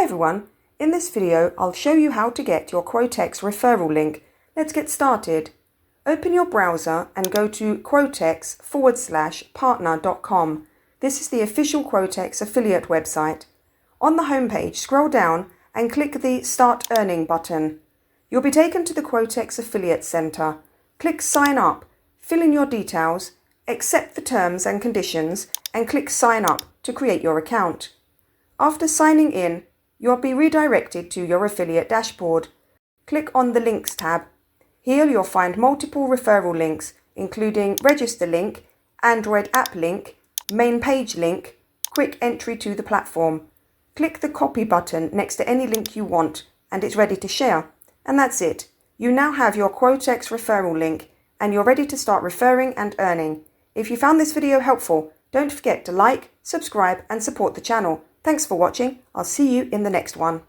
everyone, in this video I'll show you how to get your Quotex referral link. Let's get started. Open your browser and go to quotex/partner.com. This is the official Quotex affiliate website. On the homepage, scroll down and click the Start Earning button. You'll be taken to the Quotex Affiliate Center. Click Sign Up, fill in your details, accept the terms and conditions, and click Sign Up to create your account. After signing in, you'll be redirected to your affiliate dashboard. Click on the Links tab. Here you'll find multiple referral links, including Register link, Android app link, Main page link, Quick entry to the platform. Click the Copy button next to any link you want, and it's ready to share. And that's it. You now have your Quotex referral link, and you're ready to start referring and earning. If you found this video helpful, don't forget to like, subscribe, and support the channel. Thanks for watching. I'll see you in the next one.